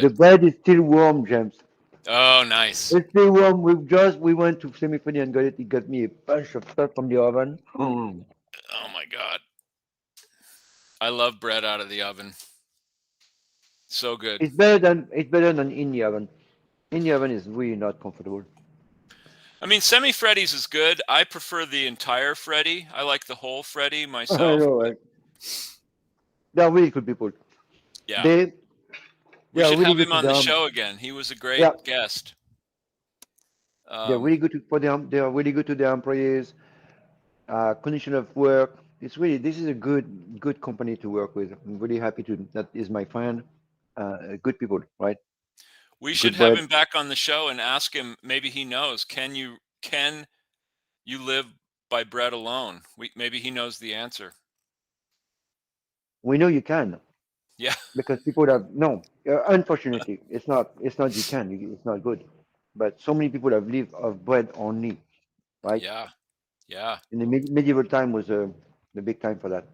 The bread is still warm, James. Oh, nice. It's still warm. We went to Semi and got it. He got me a bunch of stuff from the oven. Mm. Oh my God. I love bread out of the oven. So good. It's better than in the oven. In the oven is really not comfortable. I mean, semi Freddy's is good. I prefer the entire Freddy. I like the whole Freddy I myself, know, but right? They are really good people. yeah. They they We are should really have good him to on the them. show again. He was a great Yeah, guest. they're Um, really good for them. They are really good to their employees. Condition of work. This is a good company to work with. I'm really happy to that is my friend. Good people, right? we should Good have bread. him back on the show and ask him. Maybe he knows. Can you live by bread alone? Maybe he knows the answer. We know you can Yeah, because people have no. Unfortunately, it's not you can. It's not good. But so many people have lived of bread only, right? yeah, yeah, In the medieval time was the big time for that.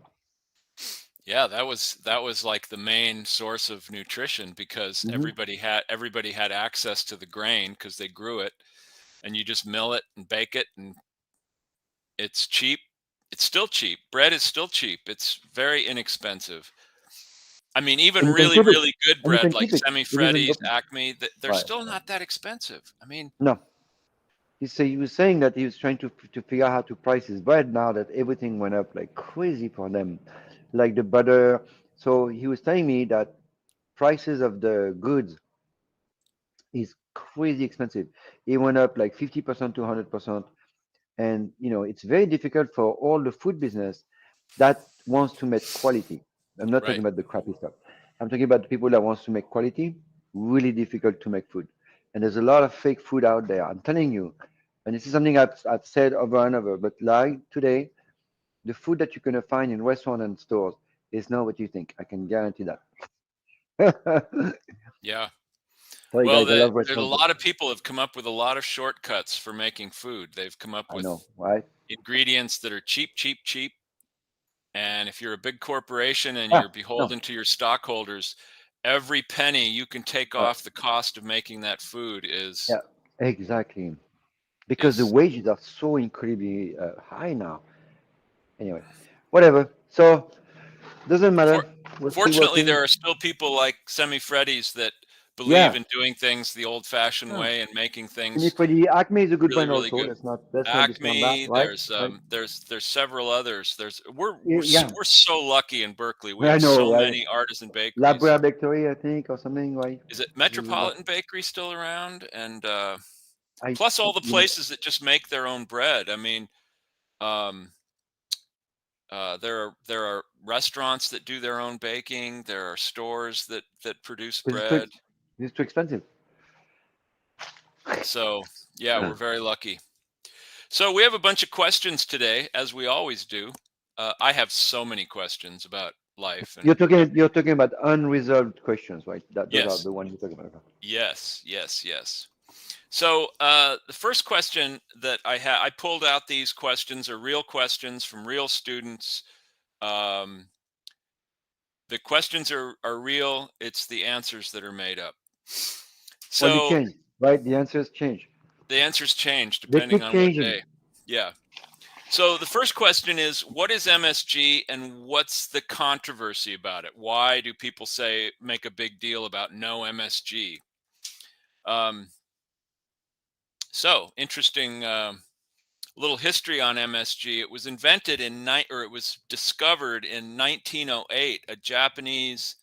yeah. That was like the main source of nutrition because Hmm. everybody had access to the grain because they grew it, and you just mill it and bake it, and it's cheap. It's still cheap. Bread is still cheap. It's very inexpensive. I mean, even And you can really, keep it. really good And you bread can like keep it. Semi It doesn't Freddy's, go. Acme, they're Right. still not that expensive. I mean, No. He was saying that he was trying to figure out how to price his bread now that everything went up like crazy for them, like the butter. So he was telling me that prices of the goods is crazy expensive. It went up like 50% to 100%. And it's very difficult for all the food business that wants to make quality. I'm not talking right. about the crappy stuff. I'm talking about the people that wants to make quality. Really difficult to make food, and there's a lot of fake food out there. I'm telling you, and this is something I've said over and over. But like today, the food that you're gonna find in restaurants and stores is not what you think. I can guarantee that. Yeah. Sorry Well, guys, I love there's a restaurants, but lot of people have come up with a lot of shortcuts for making food. They've come up I with know, right? ingredients that are cheap, cheap, cheap. And if you're a big corporation and you're Ah, no, beholden to your stockholders, every penny you can take right. off the cost of making that food Yeah, exactly. Because the is wages are so incredibly high now. Anyway, whatever. So doesn't for, matter. We're still fortunately working. there are still people like Semi Freddy's that believe Yeah, in doing things the old-fashioned yeah. way and making And things for the Acme is a good really, brand really also. good. Let's not discount that, Acme, right? Right? there's several others. There's Yeah, we're so lucky in Berkeley. We I have know, so right? many artisan La bakeries. Brea Victory, I think, or something, right? Is it This is what Metropolitan Bakery still around? And I, plus all the you know, places that just make their own bread. I mean, um, there are restaurants that do their own baking. There are stores that produce because bread. it's too expensive. So yeah, we're very lucky. So we have a bunch of questions today, as we always do. I have so many questions about life You're and talking you're everything. talking about unresolved questions, right? Those are Yes, the ones you're talking about. yes, yes, yes. So the first question that I pulled out these questions are real questions from real students. Um, the questions are real. It's the answers that are made up. Well, it So changed, right? The answers change. the answers change They depending keep on what changing. day. Yeah. So the first question is, what is MSG and what's the controversy about it? Why do people make a big deal about no MSG? Um, so interesting little history on MSG. It was invented or it was discovered in 1908. A Japanese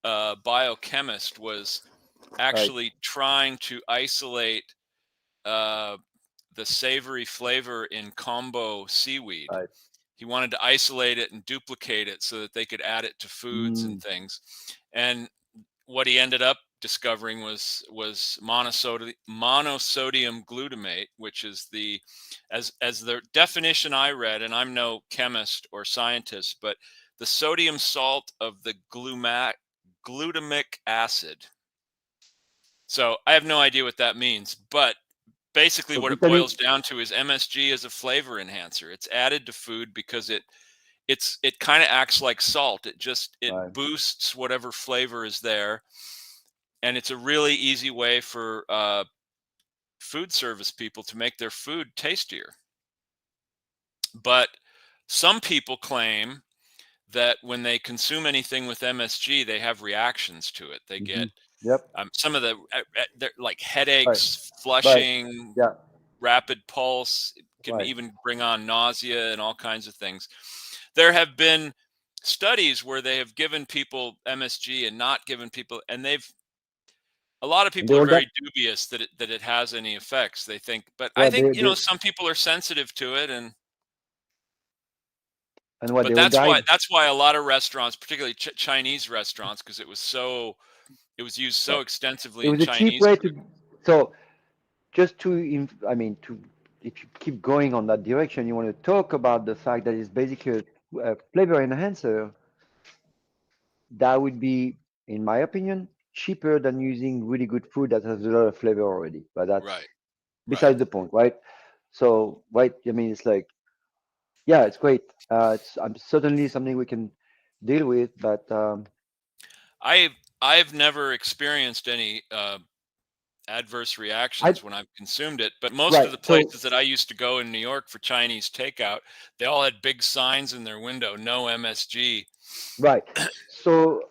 biochemist was Right, actually trying to isolate uh, the savory flavor in combo seaweed. right. He wanted to isolate it and duplicate it so that they could add it to foods and Mm, things. And what he ended up discovering was monosodium glutamate, which is as the definition I read, and I'm no chemist or scientist, but the sodium salt of the glutamic acid. So I have no idea what that means, but basically so what it glutamic, boils down to is MSG is a flavor enhancer. It's added to food because it kind of acts like salt. It right? boosts whatever flavor is there. and it's a really easy way for food service people to make their food tastier. But some people claim that when they consume anything with MSG, they have reactions to it. They Hmm. get Yep. some of the like Right. headaches, Right. flushing, Yeah. rapid pulse. It can Right. even bring on nausea and all kinds of things. There have been studies where they have given people MSG and not given people, and they've a lot of And they people are all die. very dubious that it has any effects. They think, but I Well, think they some people are sensitive to it, and and what but they all died. that's why a lot of restaurants, particularly Chinese restaurants, because it was used Right. so extensively It in was a cheap Chinese way food. to. So just to, I mean, to if you keep going on that direction, you want to talk about the fact that it's basically a flavor enhancer that would be, in my opinion, cheaper than using really good food that has a lot of flavor already. But Right, that's right. besides the point, right? So, right, I mean, it's like, yeah, it's great. It's certainly something we can deal with, but I I've never experienced any adverse I, reactions when I've consumed it, but most of right. the So, places that I used to go in New York for Chinese takeout, they all had big signs in their window, no MSG. right. So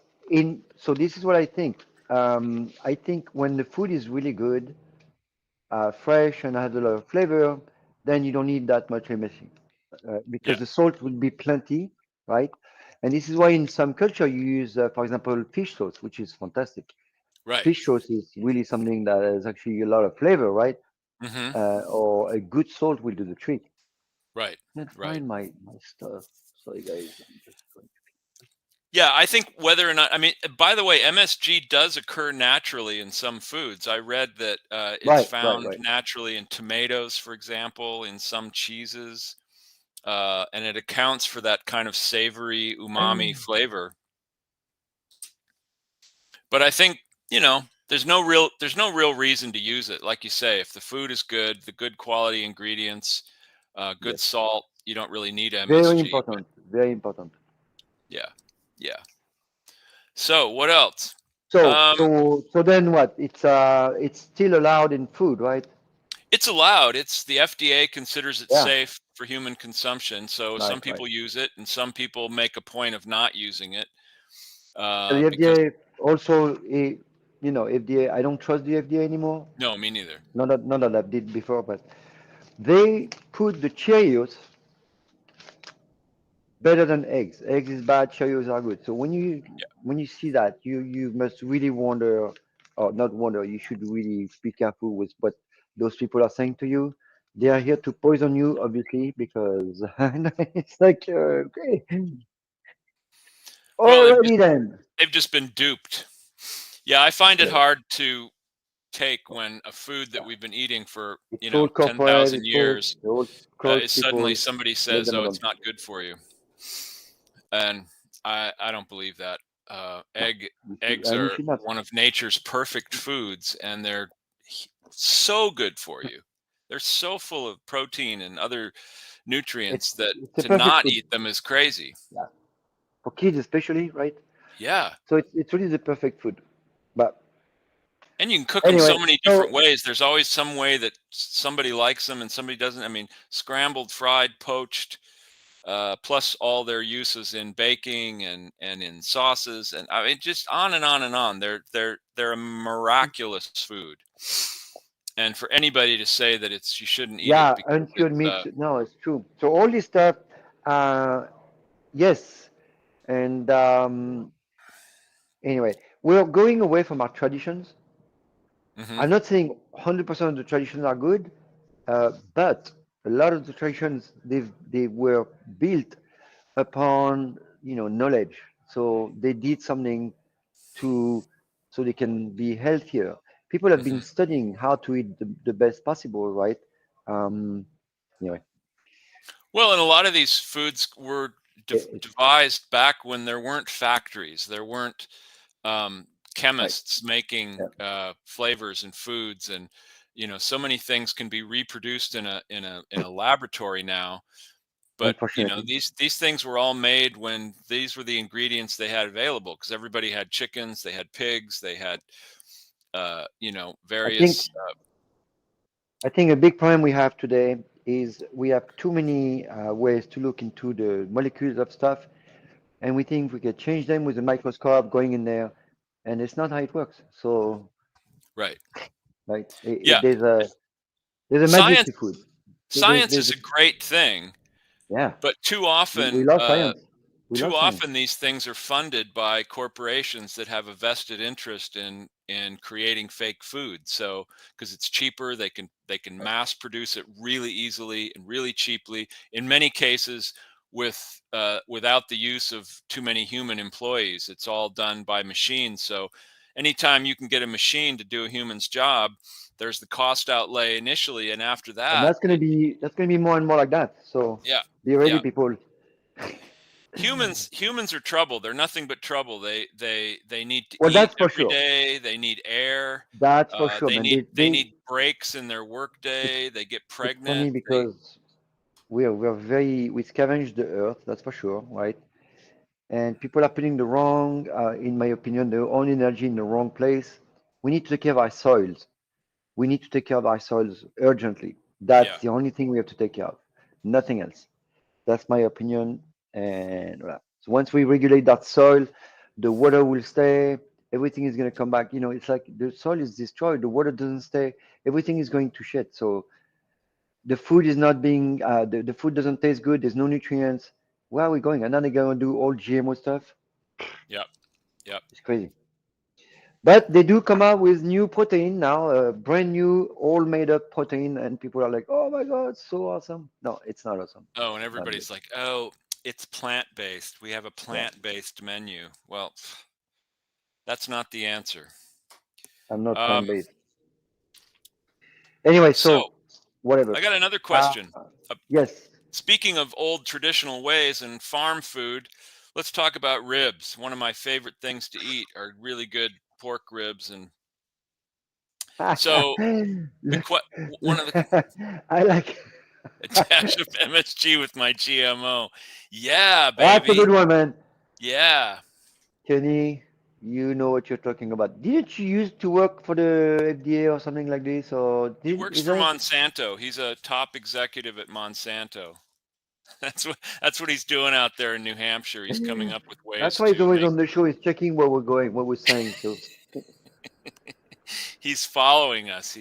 this is what I think. I think when the food is really good, fresh and has a lot of flavor, then you don't need that much MSG because Yeah, the salt will be plenty, right? And this is why in some culture you use, for example, fish sauce, which is fantastic. right. Fish sauce is really something that has actually a lot of flavor, right? Hmm. Or a good salt will do the trick. Right, Can't right. find my stuff. Sorry, guys. I'm just going. Yeah, I think whether or not, I mean, by the way, MSG does occur naturally in some foods. I read that it's Right, right, found right. naturally in tomatoes, for example, in some cheeses, and it accounts for that kind of savory umami flavor. But I think, there's no real reason to use it. Like you say, if the food is good, the good quality ingredients, good Yes. salt, you don't really need Very MSG. But important. Very important. yeah, yeah. So what else? So, Um, so then what? It's still allowed in food, right? it's allowed. It's the FDA considers it Yeah. safe for human consumption. So Right, some right. people use it, and some people make a point of not using it The because FDA also, FDA. I don't trust the FDA anymore. no, me neither. Not that I did before, but they put the Cheerios better than eggs. Eggs is bad. Cheerios are good. So when you see that, you must really wonder, or not wonder. You should really be careful with what those people are saying to you. They are here to poison you, obviously, because it's like, okay, Well, already then. they've just been duped. Yeah, I find it Yeah, hard to take when a food that we've been eating for it's all ten corporate. thousand It's all years they all corrupt is suddenly people. somebody Leave says, them "Oh, alone. it's not good for you," and I don't believe that. No, you should, Eggs and you are should not. one of nature's perfect foods, and they're so good for you. They're so full of protein and other nutrients that It's a to perfect not food. eat them is crazy. Yeah, for kids especially, right? Yeah. So it's really the perfect food. But And you can cook them anyway, so many different so ways. There's always some way that somebody likes them and somebody doesn't. I mean, scrambled, fried, poached, plus all their uses in baking and in sauces, and I mean, just on and on and on. They're a miraculous food. And for anybody to say that you shouldn't eat it yeah, because uncured meat. No, it's true. So all this stuff, uh, yes, and anyway, we're going away from our traditions. hmm I'm not saying 100% of the traditions are good, but a lot of the traditions they were built upon knowledge. So they did something to so they can be healthier. People have been hmm studying how to eat the best possible, right? Um, anyway, Well, and a lot of these foods were it's devised back when there weren't factories, there weren't um, right. chemists making Yeah, flavors and foods, and so many things can be reproduced in a laboratory now. But unfortunately. these things were all made when these were the ingredients they had available because everybody had chickens, they had pigs, they had I think various. I think a big problem we have today is we have too many ways to look into the molecules of stuff, and we think we can change them with a microscope going in there, and it's not how it works. So, Right. right, Yeah. there's a magic Science to food. science There's is a, a great thing, yeah, but we love science. We too love science. often these things are funded by corporations that have a vested interest in creating fake food. So because it's cheaper, they can Right. mass produce it really easily and really cheaply. In many cases, without the use of too many human employees, it's all done by machines. So anytime you can get a machine to do a human's job, there's the cost outlay initially, and after And that, that's gonna be more and more like that. So yeah, be ready, yeah. people. Humans are trouble. They're nothing but trouble. They need to Well, eat that's for every sure. day. They need air. That's for sure, They man. need breaks in their It's workday. They get it's pregnant. funny because we scavenge the earth. That's for sure, right? And people are putting the wrong, in my opinion, their own energy in the wrong place. We need to take care of our soils. We need to take care of our soils urgently. Yeah, That's the only thing we have to take care of. Nothing else. That's my opinion. And voilà. So once we regulate that soil, the water will stay. Everything is going to come back. It's like the soil is destroyed. The water doesn't stay. Everything is going to shit. So the food is not being, the food doesn't taste good. There's no nutrients. Where are we going? And then they're going to do all GMO stuff. yeah, yeah. It's crazy. But they do come out with new protein now, brand new, all made up protein, and people are like, "Oh my God, it's so awesome!" No, it's not awesome. Oh, and It's not good. everybody's like, "Oh, it's plant-based. We have a Yeah, plant-based menu." Well, that's not the answer. I'm not Um, plant-based. Anyway, so so whatever. I got another Uh, question. Uh, yes. Speaking of old traditional ways and farm food, let's talk about ribs. One of my favorite things to eat are really good pork ribs. And so the one of the I like. a dash of MSG with my GMO. Yeah, That's a baby. good one, man. Yeah. Kenny, you know what you're talking about. Didn't you used to work for the FDA or something like this, or He didn't? works Is for that it? Monsanto. He's a top executive at Monsanto. That's what he's doing out there in New Hampshire. He's coming up with That's ways why he's to always make on the show. He's checking where we're going, what we're saying. So, he's following us.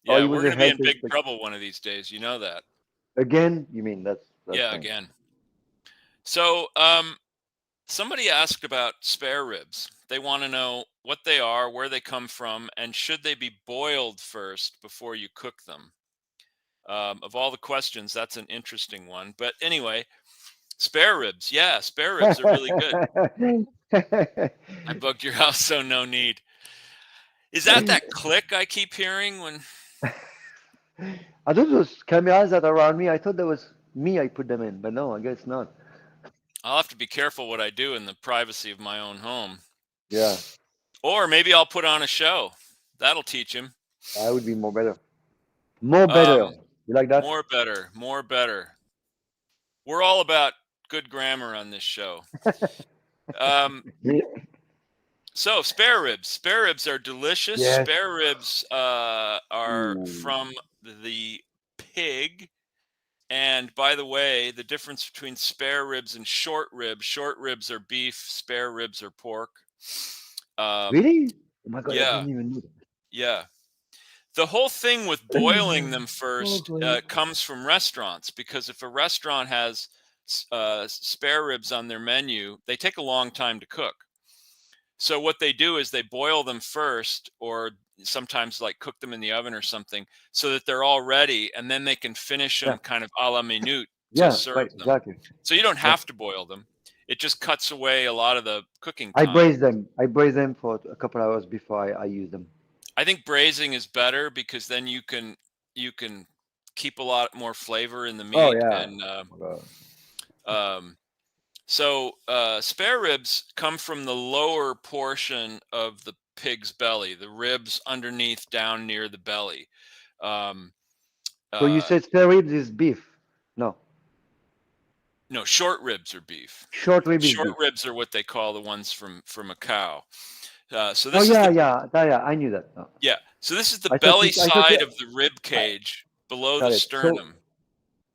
oh, Yeah, he we're was going a to be in health big inspector trouble one of these days. You know that. again. You mean that's Yeah, fine. again. So, somebody asked about spare ribs. They want to know what they are, where they come from, and should they be boiled first before you cook them. Of all the questions, that's an interesting one. But anyway, spare ribs. Yeah, spare ribs are really good. I bugged your house, so no need. Is that click I keep hearing when I thought those cameras that are around me. I thought that was me. I put them in, but no, I guess not. I'll have to be careful what I do in the privacy of my own home. Yeah, Or maybe I'll put on a show. That'll teach him. that would be more better. More better. Um, You like that? more better, more better. We're all about good grammar on this show. Um, so spare ribs. Spare ribs are delicious. Yes. Spare ribs are Ooh. from the pig. And by the way, the difference between spare ribs and short ribs are beef, spare ribs are pork. Um, Really? Oh my God, I yeah, didn't even know yeah. The whole thing with boiling that. them Oh first God. comes from restaurants because if a restaurant has spare ribs on their menu, they take a long time to cook. So what they do is they boil them first, or sometimes like cook them in the oven or something, so that they're all ready, and then they can finish Yeah. them kind of a la minute to Yeah. serve Right. them. Exactly. So you don't Yeah. have to boil them. It just cuts away a lot of the cooking I time. braise them. I braise them for a couple hours before I use them. I think braising is better because then you can keep a lot more flavor in the Oh meat. yeah. And Oh my God. um, so spare ribs come from the lower portion of the pig's belly, the ribs underneath down near the belly. Um, So you uh, said spare ribs is beef? No, no, short ribs are beef. short rib is Short beef. ribs are what they call the ones from a cow. So Oh this is yeah, the yeah, yeah. I knew that. No. yeah. So this is the I thought belly I thought you. side of the rib I cage below the got it. sternum.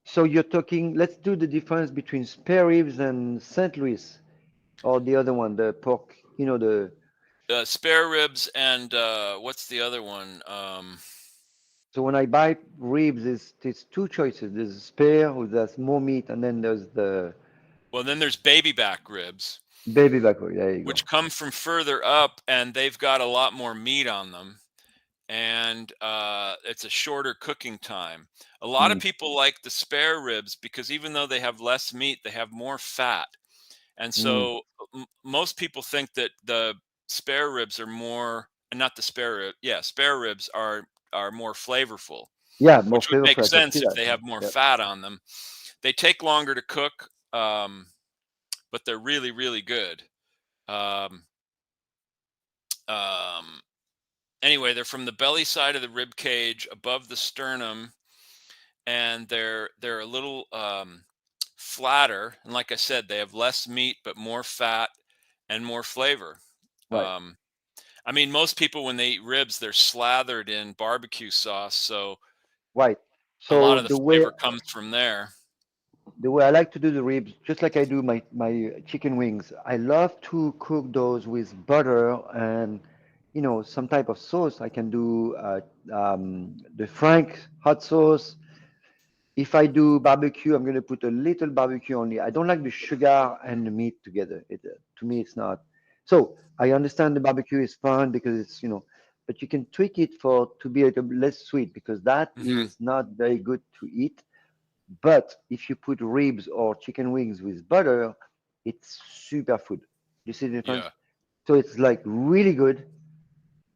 So you're talking. Let's do the difference between spare ribs and Saint Louis, or the other one, the pork. You know the. Spare ribs and what's the other one? So when I buy ribs, it's two choices. There's spare, who there's more meat, and then there's the Well, then there's baby back ribs, baby back rib. There you go. which come from further up, and they've got a lot more meat on them, and it's a shorter cooking time. A lot of Mm, people like the spare ribs because even though they have less meat, they have more fat. And mm. so most people think that the spare ribs are more, not the spare rib, yeah, spare ribs are more flavorful, Yeah, more which would make flavorful. I can see sense if that. they have more Yep. fat on them. They take longer to cook, but they're really, really good. Um, um, anyway, they're from the belly side of the rib cage above the sternum, and they're a little flatter. And like I said, they have less meat but more fat and more flavor. Right. Um, I mean, most people when they eat ribs, they're slathered in barbecue sauce, so Right. a lot So of the flavor comes from there. the way I like to do the ribs, just like I do my chicken wings, I love to cook those with butter and some type of sauce. I can do the Frank hot sauce. If I do barbecue, I'm going to put a little barbecue only. I don't like the sugar and the meat together. To me, it's not. So I understand the barbecue is fun because but you can tweak it for to be a little less sweet because that Hmm. is not very good to eat. But if you put ribs or chicken wings with butter, it's super food. You see the difference? Yeah, So it's like really good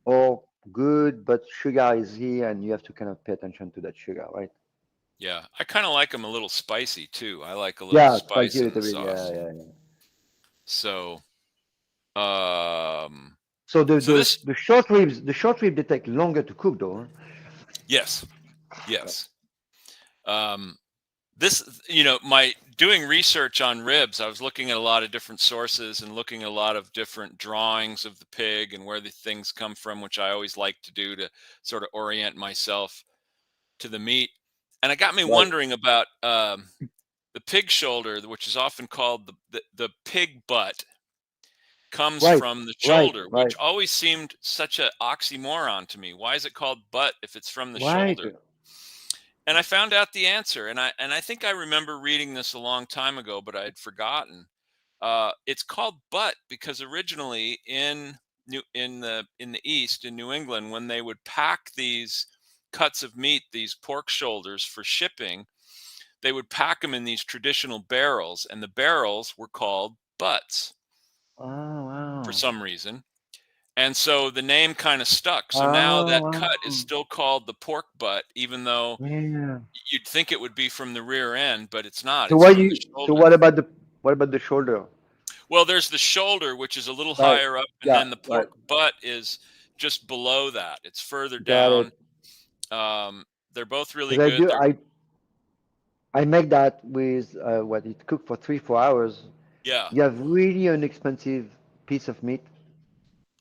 or good, but sugar is here and you have to kind of pay attention to that sugar, right? yeah. I kind of like them a little spicy too. I like a little Yeah, spicy spice a in the little bit. Yeah, sauce. yeah, yeah. So, um, So the so the this, the short rib they take longer to cook though. Huh? yes, Yeah. yes. Um, this, my doing research on ribs, I was looking at a lot of different sources and looking at a lot of different drawings of the pig and where the things come from, which I always like to do to sort of orient myself to the meat. And it got me Right, wondering about the pig shoulder, which is often called the pig butt, comes right, from the right, shoulder, which right, always seemed such a oxymoron to me. Why is it called butt if it's from the right. shoulder? And I found out the answer, and I think I remember reading this a long time ago, but I had forgotten. It's called butt because originally in the East in New England, when they would pack these cuts of meat, these pork shoulders for shipping, they would pack them in these traditional barrels, and the barrels were called butts Oh for wow. some reason. And so the name kind of stuck. So now Oh that cut is wow. still called the pork butt, even though Yeah. you'd think it would be from the rear end, but it's not. So It's what from the you? So shoulder. what about the shoulder? Well, there's the shoulder, which is a little Right. higher up, and Yeah. then the Right. pork butt is just below that. It's further Got down. it. They're both really Because I good. do. They're I make that with what it cooked for 3 4 hours. yeah, You have really an expensive piece of meat,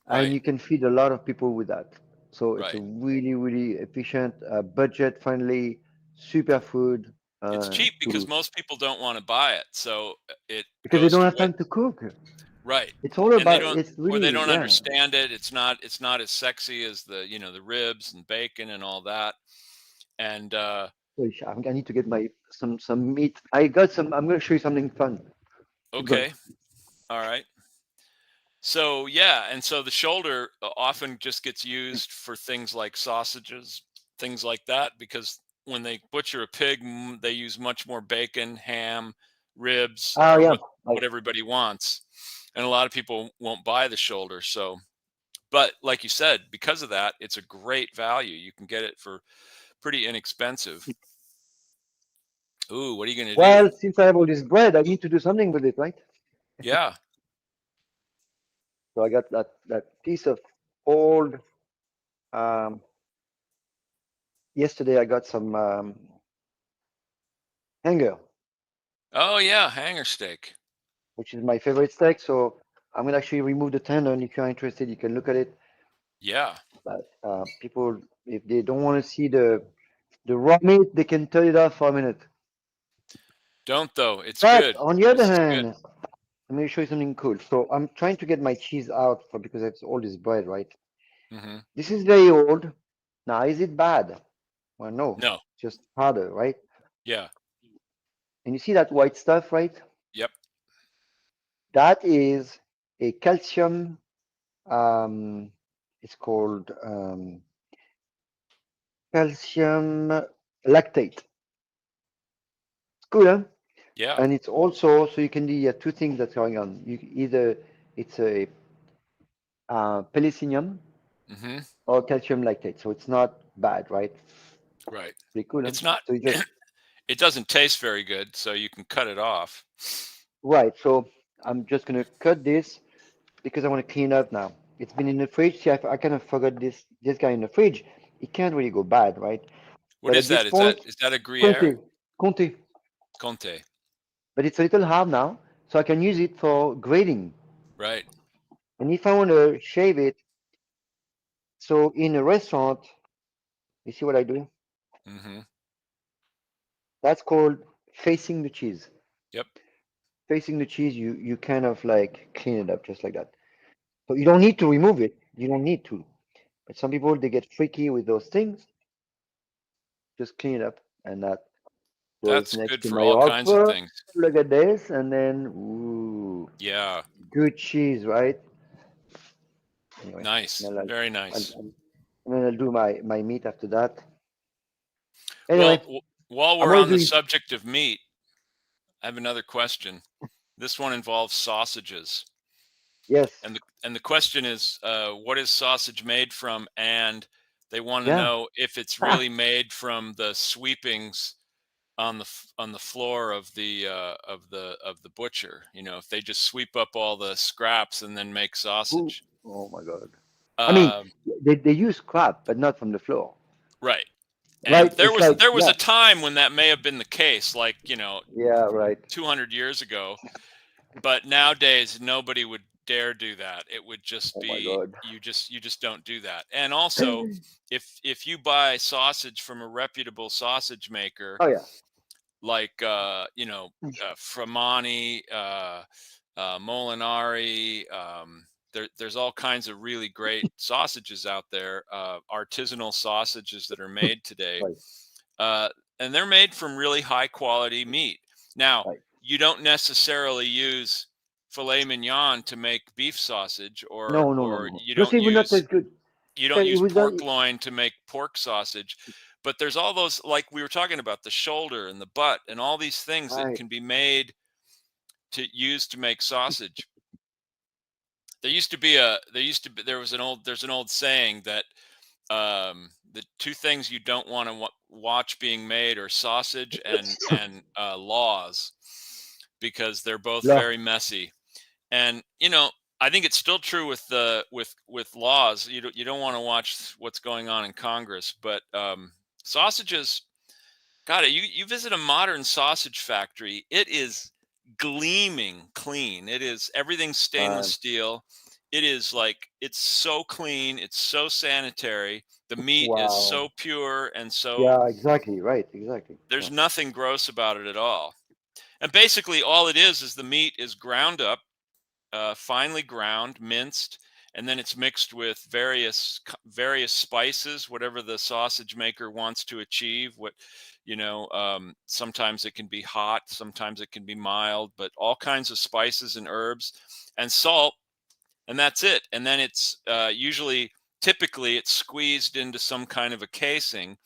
and right, you can feed a lot of people with that. So it's a right. really, really efficient, budget friendly, super food It's cheap because to most people don't want to buy it, so it because they goes don't to have what time to cook. right. It's all And they about don't, it's or they really don't yeah. understand it. It's not as sexy as the ribs and bacon and all that. And I need to get my some meat. I got some. I'm going to show you something fun. Keep going. okay, all right. So yeah, and so the shoulder often just gets used for things like sausages, things like that, because when they butcher a pig, they use much more bacon, ham, ribs, Oh or yeah, what everybody wants, and a lot of people won't buy the shoulder. So, but like you said, because of that, it's a great value. You can get it for pretty inexpensive. Ooh, what are you gonna do? well, since I have all this bread, I need to do something with it, right? Yeah. So I got that piece of old. Um, Yesterday I got some hanger, Oh yeah, hanger steak. which is my favorite steak. So I'm gonna actually remove the tendon. If you're interested, you can look at it. Yeah. But people, if they don't want to see the raw meat, they can turn it off for a minute. Don't though. It's But good. on the other This is good. hand, let me show you something cool. So I'm trying to get my cheese out for because it's all this bread, right? Hmm. This is very old. Now, is it bad? Well, no, No. just harder, right? Yeah. And you see that white stuff, right? Yep. That is a calcium. Um, it's called calcium lactate. It's good, huh? Yeah. And it's also so you can do two things that's going on. You either it's a penicillium Hmm. or calcium lactate, so it's not bad, right? Right. Pretty cool, huh? It's not. So you just It doesn't taste very good, so you can cut it off. right. So I'm just gonna cut this because I want to clean up now. It's been in the fridge. See, I kind of forgot this guy in the fridge. It can't really go bad, right? What But is at this that? point, Is that a Gruyere? Conte, Conte. Conte. But it's a little hard now, so I can use it for grating. Right. And if I want to shave it, so in a restaurant, you see what I do? Hmm. That's called facing the cheese. Yep. Facing the cheese, you kind of like clean it up just like that. So you don't need to remove it. You don't need to. But some people they get freaky with those things. Just clean it up, and that goes That's next good to for my all kinds of offer. things. Look at this, and then ooh, Yeah. good cheese, right? Anyway, Nice. then Very nice. I'll do my meat after that. Well, Anyway, while I'm we're always on the doing subject of meat, I have another question. This one involves sausages. yes, And the question is, what is sausage made from? And they want to yeah. know if it's really made from the sweepings on on the floor of the butcher. You know, if they just sweep up all the scraps and then make Who? sausage. Oh my God. I mean, Um, they use crap, but not from the floor, right. And right? there It's was like there was yeah, a time when that may have been the case, like, yeah, right. 200 years ago. But nowadays nobody would dare do that. It would just Oh my be, God. you just don't do that. And also, if you buy sausage from a reputable sausage maker Oh yeah. like Framani, Molinari, there's all kinds of really great sausages out there, artisanal sausages that are made today, Right, uh, and they're made from really high quality meat. Now, right. you don't necessarily use filet mignon to make beef sausage, or No, no, no, or no. you Just don't it would not use taste good. you Yeah, don't it use was not. pork loin to make pork sausage. But there's all those, like we were talking about, the shoulder and the butt and all these things that Right. can be made to use to make sausage. There's an old saying that, the two things you don't want to watch being made are sausage and laws, because they're both Là. very messy. And I think it's still true with the with laws. You don't want to watch what's going on in Congress, but sausages. God, you visit a modern sausage factory, it is gleaming clean. It is everything stainless Um, steel. It is like, it's so clean, it's so sanitary. The meat is wow. so pure, and so Yeah, exactly. Right, exactly. Yeah. there's nothing gross about it at all. And basically all it is the meat is ground up, finely ground, minced, and then it's mixed with various spices, whatever the sausage maker wants to achieve. Sometimes it can be hot, sometimes it can be mild, but all kinds of spices and herbs and salt, and that's it. And then it's typically it's squeezed into some kind of a casing.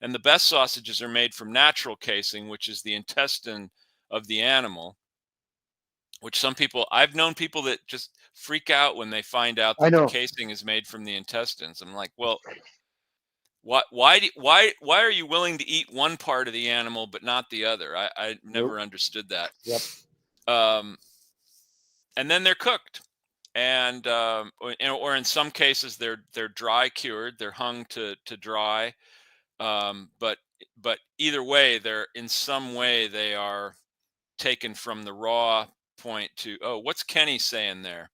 And the best sausages are made from natural casing, which is the intestine of the animal, which I've known people that just freak out when they find out I that the know. casing is made from the intestines. I'm like, well, why are you willing to eat one part of the animal but not the other? I never Nope. understood that. Yep. Um, and then they're cooked, and or in some cases they're dry cured. They're hung to dry. But either way, they're in some way they are taken from the raw point to, oh, what's Kenny saying there?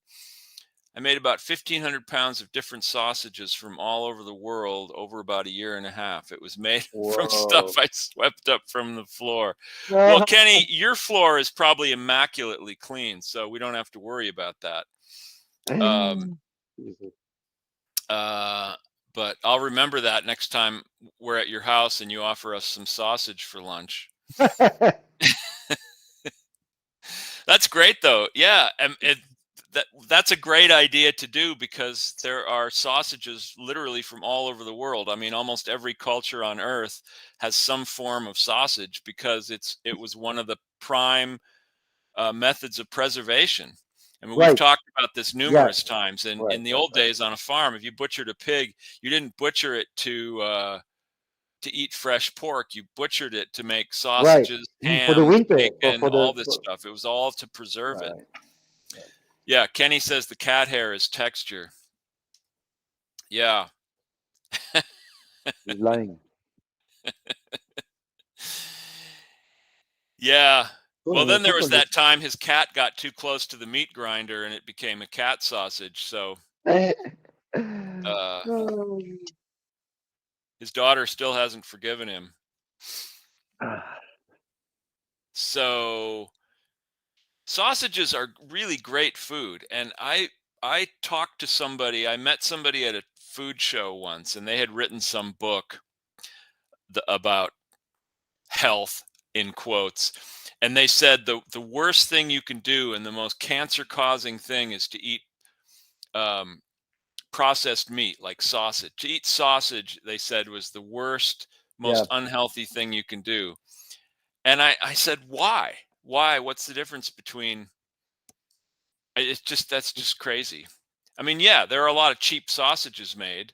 I made about 1,500 pounds of different sausages from all over the world over about a year and a half. It was made from stuff Whoa. I swept up from the floor. Well, Ah. Kenny, your floor is probably immaculately clean, so we don't have to worry about that. Um, Jesus. uh, but I'll remember that next time we're at your house and you offer us some sausage for lunch. That's great, though. Yeah, that's a great idea to do because there are sausages literally from all over the world. I mean, almost every culture on Earth has some form of sausage because it was one of the prime methods of preservation. I mean, we've Right. talked about this Yeah. numerous times. And Right. in the Right. old Right. days on a farm, if you butchered a pig, you didn't butcher it to eat fresh pork. You butchered it to make Right. sausages, For the hams, winter, bacon, for all the this for, stuff. It was all to preserve it. right. Right. Yeah, Kenny says the cat hair is texture. Yeah. He's lying. Yeah. Well, Totally, then there was totally. that time his cat got too close to the meat grinder and it became a cat sausage. So uh, Oh. his daughter still hasn't forgiven him. Ah, So sausages are really great food. And I talked to somebody, I met somebody at a food show once, and they had written some book about health in quotes, and they said the worst thing you can do and the most cancer causing thing is to eat um, processed meat like sausage. To eat sausage, they said, was the worst, yeah. most unhealthy thing you can do. And I said, why, what's the difference between, it's just, that's just crazy. I mean, yeah, there are a lot of cheap sausages made.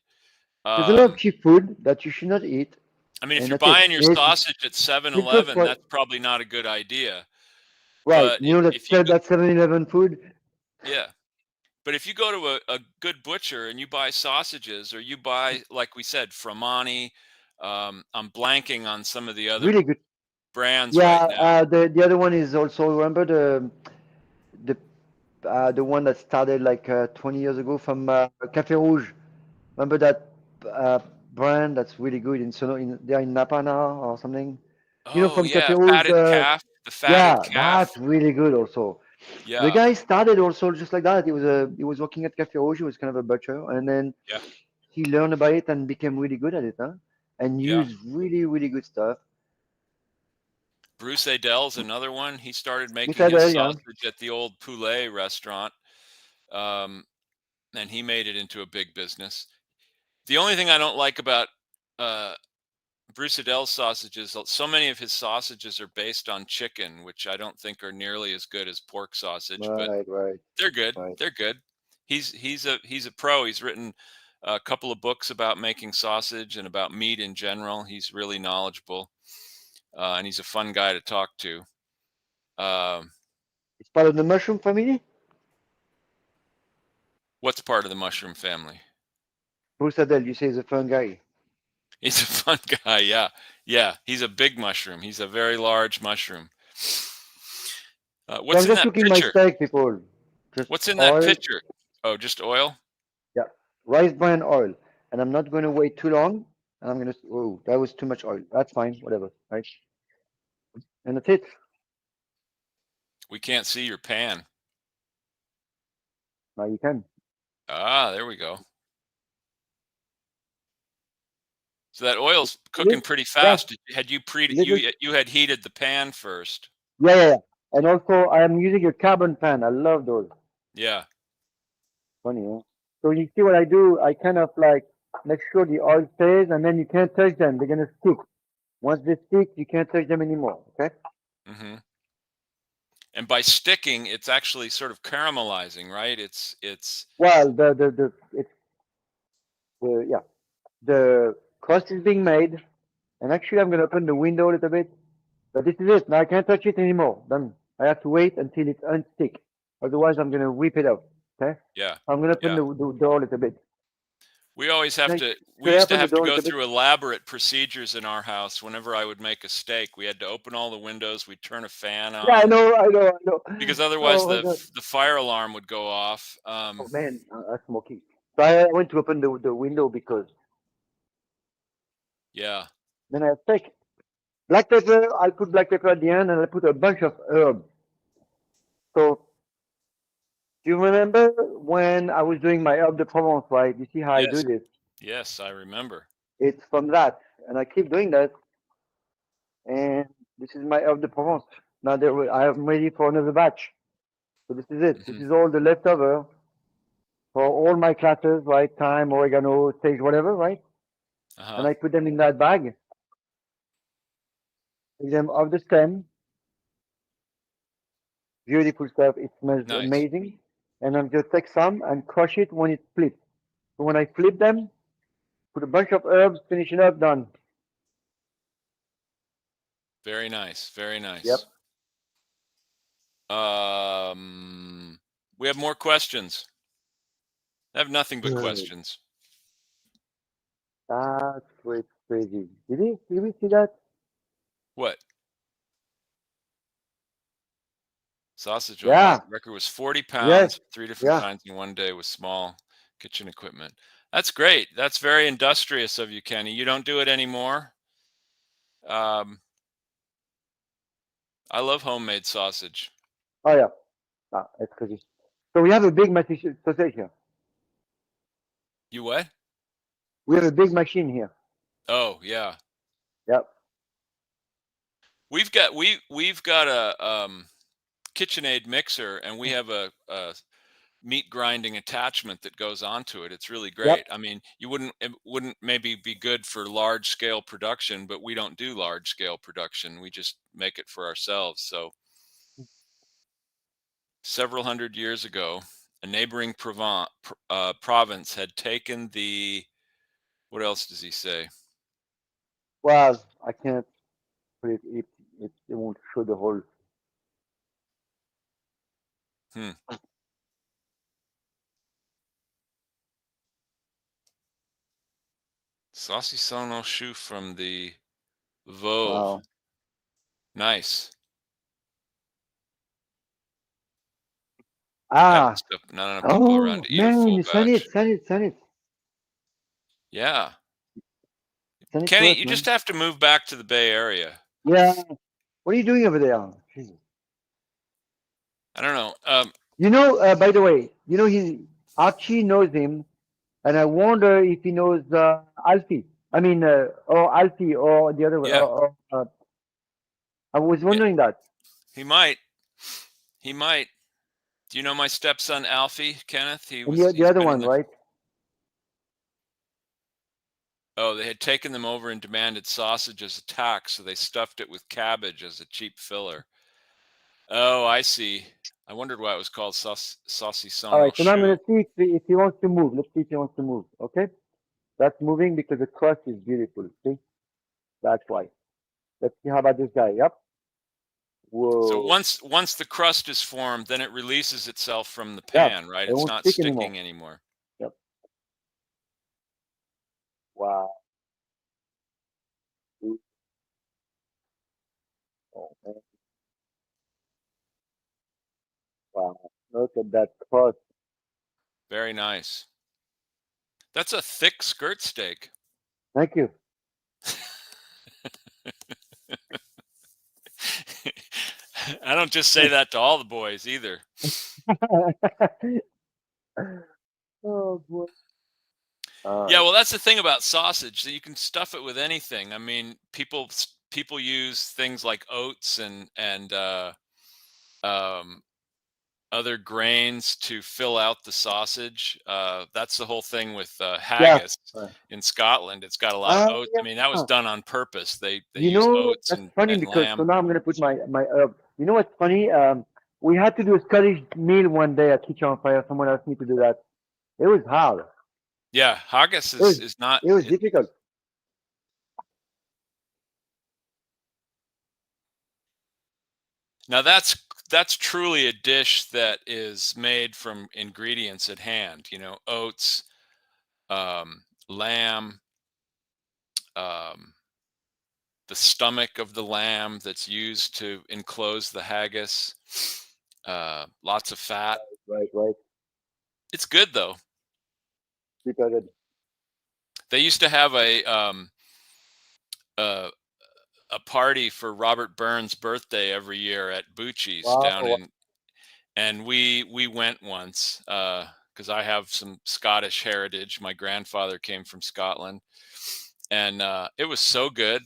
There's a lot of um, cheap food that you should not eat, I mean, if and you're that's it. buying your And sausage at it's good 7-Eleven, for that's probably not a good idea. right. But You know if you go, that 7-Eleven food. yeah, but if you go to a good butcher and you buy sausages, or you buy, like we said, Fromani, I'm blanking on some of the other Really good. brands right Yeah. now. The other one is also remember the the one that started like 20 years ago from Café Rouge. Remember that uh, brand that's really good in Sono in they're in Napa now or something. You know Oh from yeah, Café Rouge. fatted calf, the fatted Yeah, calf. that's really good also. The Yeah, guy started also just like that. He was working at Café Rouge. He was kind of a butcher, and then yeah, he learned about it and became really good at it, huh? And yeah. used really good stuff. Bruce Adele's another one. He started Miss making his Adele, yeah. sausage at the old Poulet restaurant, um, and he made it into a big business. The only thing I don't like about uh, Bruce Adele's sausages, so many of his sausages are based on chicken, which I don't think are nearly as good as pork sausage, but Right, right, they're good. right. They're good. He's a pro. He's written a couple of books about making sausage and about meat in general. He's really knowledgeable, and he's a fun guy to talk to. Um, It's part of the mushroom family. what's part of the mushroom family? Bruce Adele, you say is a fun guy. He's a fun guy. Yeah, yeah. He's a big mushroom. He's a very large mushroom. So What's I'm in just that cooking my pitcher? steak, people. Just What's in that oil, pitcher? Oh, just oil. yeah, rice bran oil, and I'm not going to wait too long. And I'm gonna. Oh, that was too much oil. That's fine, whatever, right? And that's it. We can't see your pan. Now you can. Ah, there we go. So that oil's Really? cooking pretty Yeah, fast. Had you is it good? you had heated the pan first? Yeah. And also, I am using a carbon pan. I love those. Yeah. Funny, huh? So you see what I do? I kind of like make sure the oil stays, and then you can't touch them. They're gonna stick. Once they stick, you can't touch them anymore. Okay? Hmm. And by sticking, it's actually sort of caramelizing, right? It's Well, the it's the yeah the crust is being made, and actually I'm gonna open the window a little bit. But this is it. Now I can't touch it anymore. Then I have to wait until it's unstick. Otherwise, I'm gonna whip it out. Okay? yeah, I'm gonna open yeah. the door a little bit. We always have Like, to. We should I used to open the have to door a go little bit? through elaborate procedures in our house. Whenever I would make a steak, we had to open all the windows. We'd turn a fan Yeah, I on know, I know, I because know. otherwise Oh my God. the fire alarm would go off. Oh man, that's smoky. So I went to open the window because Yeah, then I had steak. Black pepper, I put black pepper at the end and I put a bunch of herbs. So do you remember when I was doing my herb de Provence, right? You see how I do yes, this? yes, I remember. It's from that. And I keep doing that. And this is my herb de Provence. Now I am ready for another batch. So this is it. This Hmm. is all the leftover for all my classes, right? Thyme, oregano, sage, whatever, right? And Uh-huh. I put them in that bag, take them off the stem. Beautiful stuff. It smells Nice. amazing. And then just take some and crush it when it flips. So when I flip them, put a bunch of herbs, finish it up, done. Very nice. Very Yep. nice. Um, we have more questions. I have nothing but Good. questions. That's great, crazy. Did we see that? What? Sausage omelet Yeah. record was 40 Yes. pounds, three different Yeah. kinds in one day with small kitchen equipment. That's great. That's very industrious of you, Kenny. You don't do it anymore. Um, I love homemade sausage. Oh yeah. Ah, that's crazy. So we have a big machine sausage here. You what? We have a big machine here. Oh yeah. Yep. We've got a KitchenAid mixer, and we have a meat grinding attachment that goes onto it. It's really Yep. great. I mean, it wouldn't maybe be good for large scale production, but we don't do large scale production. We just make it for ourselves. So several hundred years ago, a neighboring province had taken the, what else does he say? Well, I can't put it won't show the whole. Hmm. Saucisson au choux from the Vauve. Wow. Nice. I haven't Ah. stuff not enough people around Oh to eat a man, full you send it, batch. send it, send it, Yeah. send it to Kenny, us, you just man. have to move back to the Bay Area. Yeah. What are you doing over there? Jesus. I don't know. You know, by the way, you know Archie knows him, and I wonder if he knows Alfie. I mean, or Alfie, or the other way. Yeah, I was yeah, wondering that. he might. He might. Do you know my stepson Alfie, Kenneth? And the He's other been in one, the. right? Oh, they had taken them over and demanded sausage as a tax, so they stuffed it with cabbage as a cheap filler. Oh, I see. I wondered why it was called All saucisson au right. So now I'm choux. gonna see if he wants to move. Let's see if he wants to move. Okay. That's moving because the crust is beautiful. See, that's why. Let's see how about this guy. Yep. So Whoa. once the crust is formed, then it releases itself from the Yep. pan, right? It It's won't not stick anymore. sticking anymore. Yep. Wow. Oh, man. Wow. Look at that crust. Very nice. That's a thick skirt steak. Thank you. I don't just say that to all the boys either. Oh boy. All Yeah, right. well, that's the thing about sausage. That you can stuff it with anything. I mean, people use things like oats and um, other grains to fill out the sausage. That's the whole thing with Yeah. haggis in Scotland. It's got a lot of Ah, oats. I mean, that was yeah. done on purpose. They You use know, oats that's funny and because so lamb. now I'm gonna put my herb. You know what's funny? We had to do a Scottish meal one day at Kitchen on Fire. Someone asked me to do that. It was hard. Yeah, haggis It was is not. it was difficult. Now that's truly a dish that is made from ingredients at hand. You know, oats, lamb, um, the stomach of the lamb that's used to enclose the haggis. Lots of fat. Right, right. It's good though. Super good. They used to have uh, a party for Robert Burns' birthday every year at Bucci's Wow, down wow. in, and we went once because I have some Scottish heritage. My grandfather came from Scotland, and it was so good.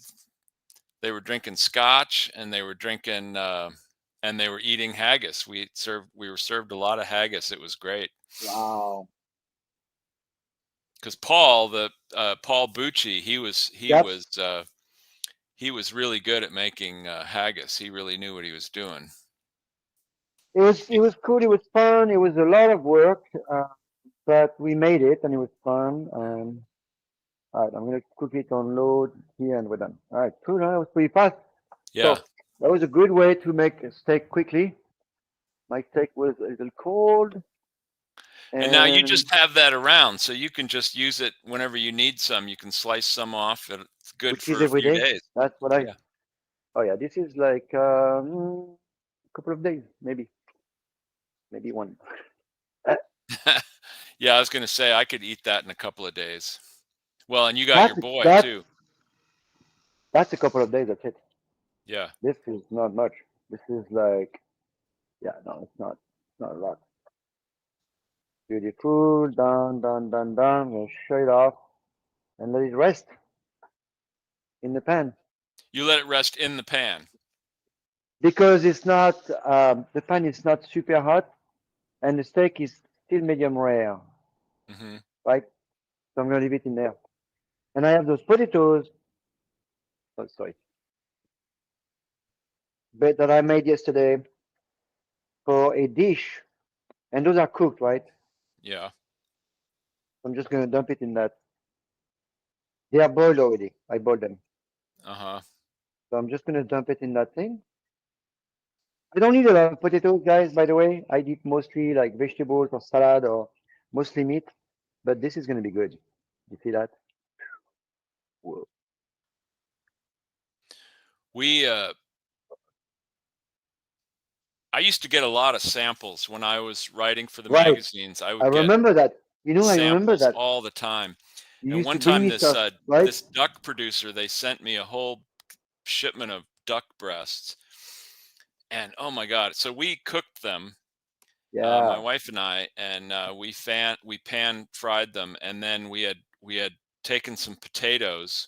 They were drinking scotch, and they were drinking, and they were eating haggis. We were served a lot of haggis. It was great Wow. because Paul, the Paul Bucci, Yep. he was really good at making haggis. He really knew what he was doing. It was cool. It was fun. It was a lot of work, but we made it, and it was fun. All right, I'm gonna quickly download here, and we're done. All right, cool. That was pretty fast. Yeah. So that was a good way to make a steak quickly. My steak was a little cold, And now you and just have that around, so you can just use it whenever you need some. You can slice some off. It's good which is for a every few day. days. That's what I. Yeah. Oh yeah, this is like a couple of days, maybe one. Uh, Yeah, I was going to say I could eat that in a couple of days. Well, and you got your That's boy that's too. that's a couple of days. That's it. Yeah. This is not much. This is like, yeah, no, it's not. It's not a lot. Beautiful. Done, done, done, done. I'm gonna shut it off and let it rest in the pan You let it rest in the pan. because it's not. The pan is not super hot, and the steak is still medium rare, Hmm. right? So I'm gonna leave it in there. And I have those potatoes. Oh, sorry, but that I made yesterday for a dish, and those are cooked, right? Yeah. So I'm just gonna dump it in that. They are boiled already. I boiled them. Uh-huh. So I'm just gonna dump it in that thing. I don't need a lot of potatoes, guys, by the way. I eat mostly like vegetables or salad or mostly meat, but this is gonna be good. You see that? Whoa. We I used to get a lot of samples when I was writing for the Right. magazines. I I would get remember that. You know, I remember samples that. all the time. You And used one to bring time me stuff, right? this duck producer, they sent me a whole shipment of duck breasts. And oh my God. So we cooked them, my Yeah. wife and I, and we pan fried them, and then we had taken some potatoes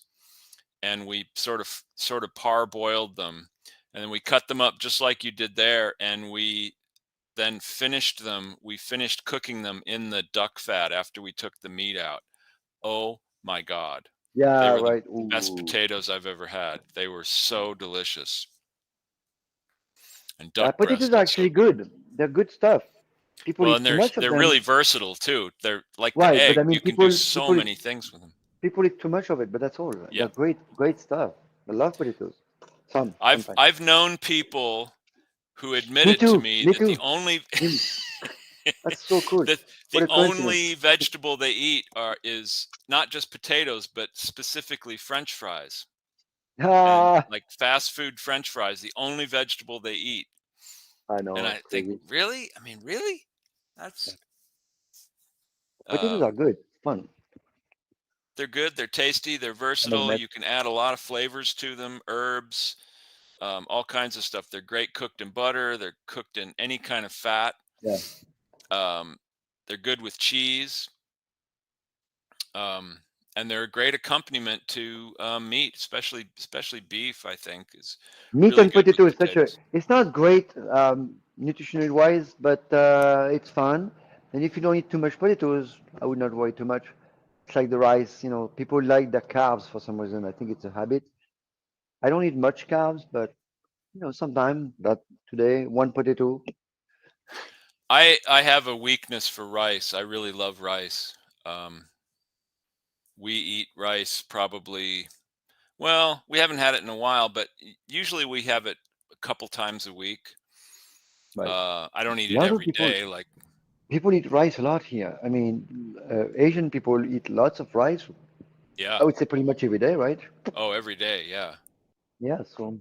and we sort of parboiled them, and then we cut them up just like you did there, and we then we finished cooking them in the duck fat after we took the meat out. Oh my God. They Yeah, were the right. best Ooh. potatoes I've ever had. They were so delicious. And Yeah, duck potatoes breast are is so actually good. good. They're good stuff. People Well, eat and too much of they're them. really versatile too. They're like the Right, but egg. I mean, You can do so many things with them. people eat too much of it, but that's all. Yeah. They're great, great stuff. I love potatoes. Sometimes. I've known people who Me admitted to too. me Me that the too. only Mm, that's so cool. that What the a coincidence. only vegetable they eat is not just potatoes, but specifically French fries. And Ah, like fast food French fries, the only vegetable they eat. I And know, I it's think, crazy. really? I mean, really? Yeah. That's Potatoes are um, good, fun, they're good, they're tasty, they're and they versatile. met. You can add a lot of flavors to them, herbs, all kinds of stuff. They're great cooked in butter, they're cooked in any kind of fat. Yeah. Um, they're good with cheese. Um, and they're a great accompaniment to meat, especially beef. I think is Meat really and good with potato is such a. potatoes. It's not great nutritional wise, but it's fun. And if you don't eat too much potatoes, I would not worry too much. It's like the rice, people like the carbs for some reason. I think it's a habit. I don't eat much carbs, but sometimes that today one potato. I have a weakness for rice. I really love rice. Um, we eat rice probably. Well, we haven't had it in a while, but usually we have it a couple times a week. Right. I don't eat A it lot of every people day. Like people eat rice a lot here. I mean, Asian people eat lots of rice. Yeah. I would say pretty much every day, right? Oh, every day. Yeah. Yeah, so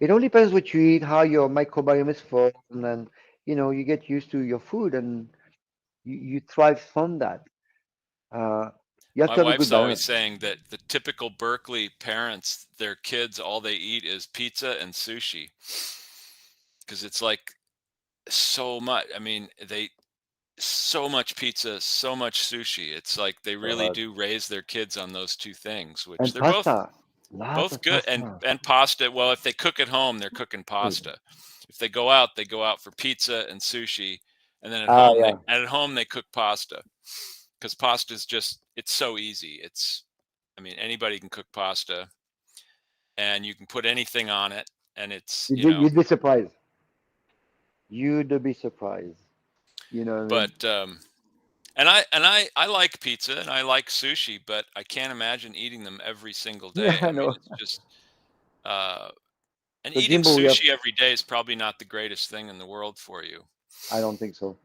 it all depends what you eat, how your microbiome is formed, and you get used to your food and you thrive from that. Uh, you have My to have a good wife's always balance. saying that the typical Berkeley parents, their kids, all they eat is pizza and sushi because it's like so much. I mean, they so much pizza, so much sushi. It's like they really Uh, do raise their kids on those two things, which and they're both pasta, lots both of good. and pasta. and pasta. Well, if they cook at home, they're cooking Oh. pasta. If they go out for pizza and sushi, and then Ah, yeah. at home they cook pasta because pasta is just it's so easy. It's I mean anybody can cook pasta and you can put anything on it and it's You'd be surprised. You'd be surprised. You know what I mean? but and I like pizza and I like sushi, but I can't imagine eating them every single Yeah, day. I I mean, know. it's just uh and So eating Jimbo, we have. sushi every day is probably not the greatest thing in the world for you. I don't think so.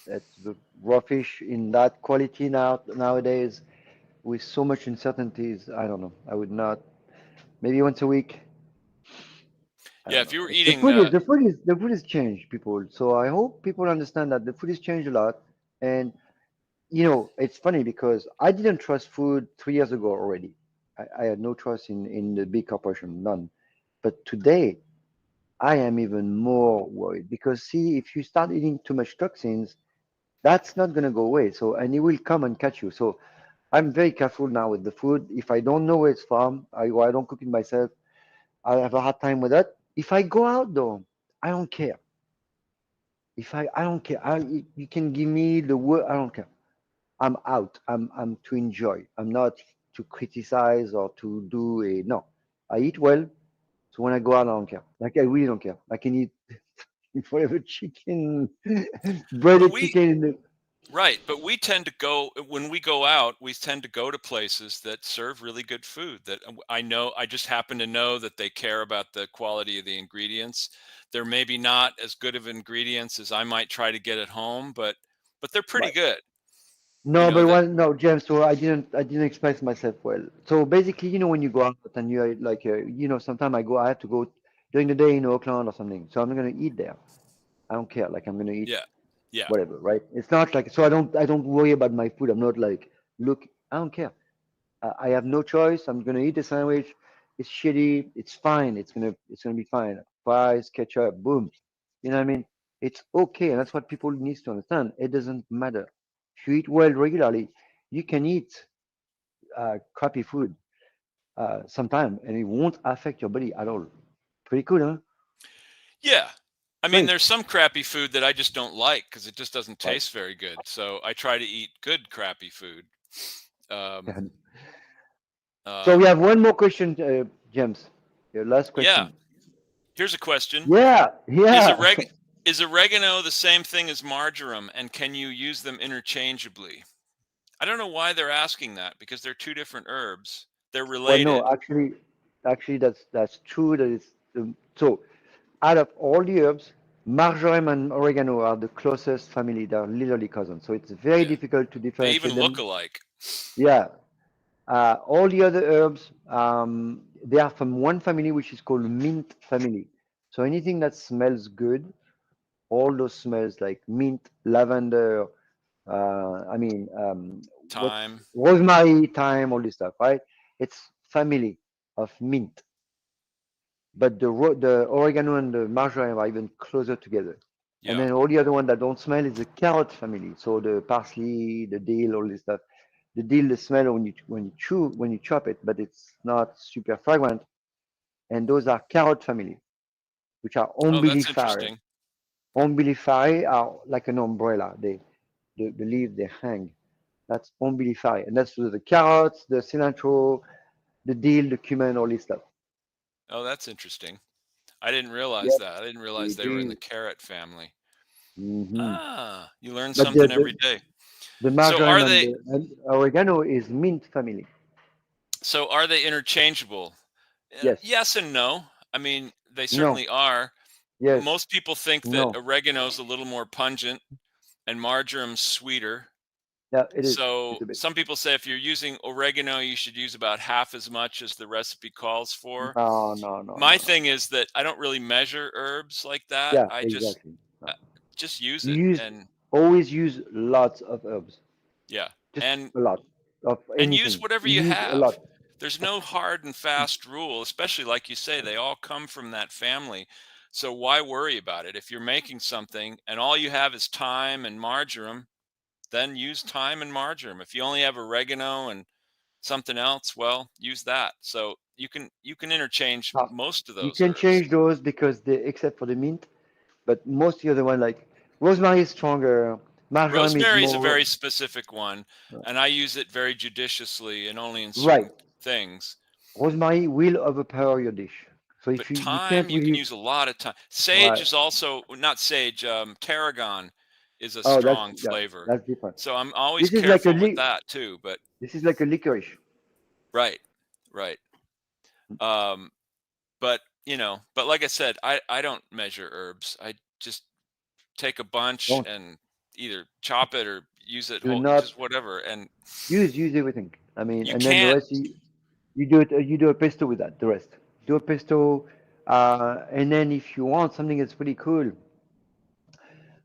It's the raw fish in that quality nowadays with so much uncertainties. I don't know. I would not. Maybe once a week. I Yeah, don't if know. you were The eating food is the food is changed, people. So I hope people understand that the food has changed a lot. And it's funny because I didn't trust food 3 years ago already. I had no trust in the big corporation, none. But today I am even more worried because see, if you start eating too much toxins, that's not gonna go away. So and it will come and catch you. So I'm very careful now with the food. If I don't know where it's from, or I don't cook it myself, I have a hard time with that. If I go out though, I don't care. If I don't care. You can give me the word. I don't care. I'm out. I'm to enjoy. I'm not to criticize or to do a no. I eat well, so when I go out, I don't care. Like I really don't care. I can eat whatever chicken, but breaded we chicken. In the, Right, but we tend to go when we go out, we tend to go to places that serve really good food that I know I just happen to know that they care about the quality of the ingredients. They're maybe not as good of ingredients as I might try to get at home, but they're pretty right. good. You No, know but that no, James. So I didn't express myself well. So basically, when you go out and you're like, sometimes I have to go during the day in Oakland or something. So I'm not gonna eat there. I don't care. Like I'm gonna eat yeah. Yeah. whatever, right? It's not like so I don't worry about my food. I'm not like look. I don't care. I have no choice. I'm gonna eat the sandwich. It's shitty. It's fine. It's gonna be fine. Fries, ketchup, boom. You know what I mean? It's okay, and that's what people needs to understand. It doesn't matter. If you eat well regularly, you can eat crappy food sometime, and it won't affect your body at all. Pretty cool, huh? Yeah. I mean, Great. there's some crappy food that I just don't like because it just doesn't Right. taste very good. So I try to eat good crappy food. Um, So we um, have one more question, James. Your last yeah. question. Here's a question. Yeah, Is yeah. oreg is oregano the same thing as marjoram, and can you use them interchangeably? I don't know why they're asking that because they're two different herbs. They're Well, no, related. actually, that's true. So. Out of all the herbs, marjoram and oregano are the closest family. They're literally cousins. So it's very Yeah, difficult to they even differentiate look them. alike. Yeah. All the other herbs, they are from one family, which is called mint family. So anything that smells good, all those smells like mint, lavender, what's Time. rosemary, thyme, all this stuff, right? It's family of mint. But the oregano and the marjoram are even closer together. And Yeah. then all the other one that don't smell is the carrot family. So the parsley, the dill, all this stuff. The dill, the smell when you chop it, but it's not super fragrant. And those are carrot family, which are Oh, that's umbelliferae. interesting. Umbelliferae are like an umbrella. The leaf they hang. That's umbelliferae, and that's the carrots, the cilantro, the dill, the cumin, all this stuff. Oh, that's interesting. I didn't realize Yes, that. I didn't realize it they were in the is. carrot family. Hmm. Ah, you learn But the, something every the day. The So marjoram and oregano is mint family. are they interchangeable? Yes. Yes and no. I mean, they No. certainly are. Yes. Most people think that No. oregano is a little more pungent and marjoram's sweeter. Yeah, it is. So It's a bit. some people say if you're using oregano, you should use about half as much as the recipe calls for. No, no, no, My no, no. thing is that I don't really measure herbs like that. Yeah, I exactly. uh, No. just use You it, use and always use lots of herbs. yeah, Just and a lot of use anything. whatever you You use a have. lot. There's no hard and fast rule, especially like you say, they all come from that family. So why worry about it? If you're making something and all you have is thyme and marjoram, then use thyme and marjoram. If you only have oregano and something else, well, use that. So you can interchange Now, most of you those can herbs. change those because they, except for the mint, but most of the other one like rosemary is stronger, marjoram is Rosemary is a more very specific one, and I use it very judiciously and only in right. certain things. Rosemary will overpower your dish. So if But you thyme, can't you can really use a lot of thyme. Sage right. is also not sage. Tarragon is a Oh, strong yeah, flavor, that's different. so I'm always This is like careful with that too. But this is like a licorice. right, right. Um, but but like I said, I don't measure herbs. I just take a bunch Don't and either chop it or use it do whole, not just whatever. And use everything. I mean, you and then the can't. rest you do it. You do a pesto with that. The rest do a pesto, and then if you want something that's pretty cool.